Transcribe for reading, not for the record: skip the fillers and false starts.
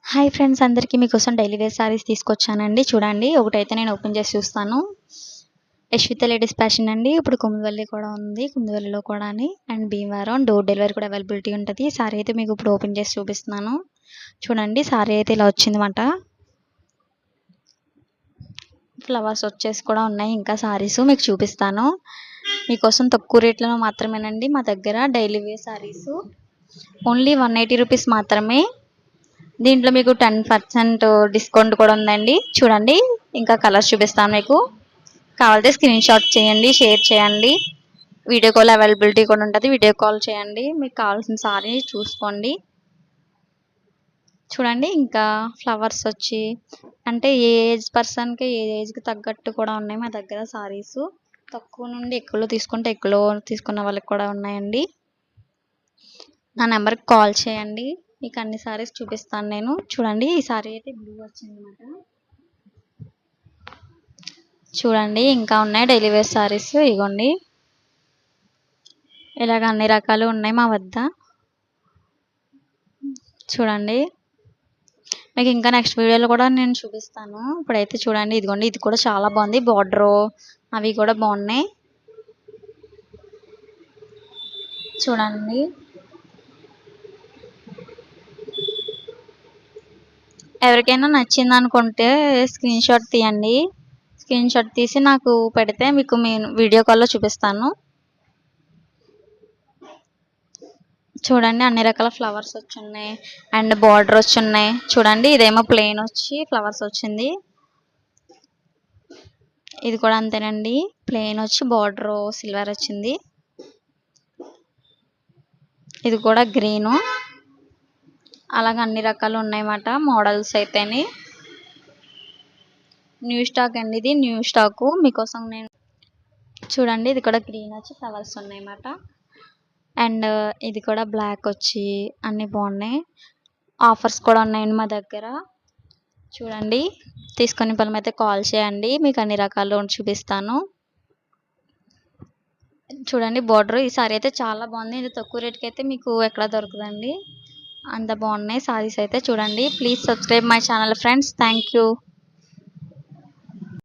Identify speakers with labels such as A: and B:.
A: Hi friends, అందరికీ మీకోసం daily wear saris తీసుకొచ్చానండి. చూడండి, ఒకటైతే నేను ఓపెన్ చేసి చూస్తాను. యశ్విత లేడీస్ ఫ్యాషన్ అండి. ఇప్పుడు కుముదవల్లి కూడా ఉంది, కుముదవల్లిలో కూడా అండ్ భీమవరం డోర్ డెలివరీ కూడా అవైలబిలిటీ ఉంటుంది. సారీ అయితే మీకు ఇప్పుడు ఓపెన్ చేసి చూపిస్తున్నాను. చూడండి, సారీ అయితే ఇలా వచ్చిందన్నమాట. ఫ్లవర్స్ వచ్చేసి కూడా ఉన్నాయి. ఇంకా సారీస్ మీకు చూపిస్తాను. మీకోసం తక్కువ రేట్లలో మాత్రమేనండి మా దగ్గర daily wear sarees. Only 180 rupees మాత్రమే. దీంట్లో మీకు 10% డిస్కౌంట్ కూడా ఉందండి. చూడండి, ఇంకా కలర్స్ చూపిస్తాను మీకు. కావాలంటే స్క్రీన్ షాట్ చేయండి, షేర్ చేయండి. వీడియో కాల్ అవైలబిలిటీ కూడా ఉంటుంది. వీడియో కాల్ చేయండి, మీకు కావాల్సిన సారీ చూసుకోండి. చూడండి, ఇంకా ఫ్లవర్స్ వచ్చి అంటే ఏ ఏజ్ పర్సన్కి ఏ ఏజ్కి తగ్గట్టు కూడా ఉన్నాయి మా దగ్గర సారీస్. తక్కువ నుండి ఎక్కువలో తీసుకుంటే ఎక్కువలో తీసుకున్న వాళ్ళకి కూడా ఉన్నాయండి. నా నెంబర్కి కాల్ చేయండి, మీకు అన్ని సారీస్ చూపిస్తాను నేను. చూడండి, ఈ సారీ అయితే బ్లూ వచ్చిందన్నమాట. చూడండి, ఇంకా ఉన్నాయి డైలీ వేర్ సారీస్. ఇగోండి, ఇలాగ అన్ని రకాలు ఉన్నాయి మా వద్ద. చూడండి, మీకు ఇంకా నెక్స్ట్ వీడియోలో కూడా నేను చూపిస్తాను. ఇప్పుడైతే చూడండి, ఇదిగోండి, ఇది కూడా చాలా బాగుంది. బార్డర్ అవి కూడా బాగున్నాయి. చూడండి, ఎవరికైనా నచ్చింది అనుకుంటే స్క్రీన్ షాట్ తీయండి. స్క్రీన్ షాట్ తీసి నాకు పెడితే మీకు నేను వీడియో కాల్లో చూపిస్తాను. చూడండి, అన్ని రకాల ఫ్లవర్స్ వచ్చున్నాయి అండ్ బార్డర్ వచ్చున్నాయి. చూడండి, ఇదేమో ప్లెయిన్ వచ్చి ఫ్లవర్స్ వచ్చింది. ఇది కూడా అంతేనండి, ప్లెయిన్ వచ్చి బార్డర్ సిల్వర్ వచ్చింది. ఇది కూడా గ్రీను. అలాగే అన్ని రకాలు ఉన్నాయన్నమాట మోడల్స్ అయితేని. న్యూ స్టాక్ అండి, ఇది న్యూ స్టాకు మీకోసం నేను. చూడండి, ఇది కూడా గ్రీన్ వచ్చి ఫ్లవర్స్ ఉన్నాయన్నమాట. అండ్ ఇది కూడా బ్లాక్ వచ్చి అన్నీ బాగున్నాయి. ఆఫర్స్ కూడా ఉన్నాయండి మా దగ్గర. చూడండి, తీసుకొని పలమైతే కాల్ చేయండి, మీకు అన్ని రకాలు చూపిస్తాను. చూడండి, బార్డర్ ఈ సారీ అయితే చాలా బాగుంది. ఇది తక్కువ రేట్కి అయితే మీకు ఎక్కడ దొరకదండి, అంత బాగున్నాయి సారీస్ అయితే. చూడండి, please subscribe my channel friends. Thank you.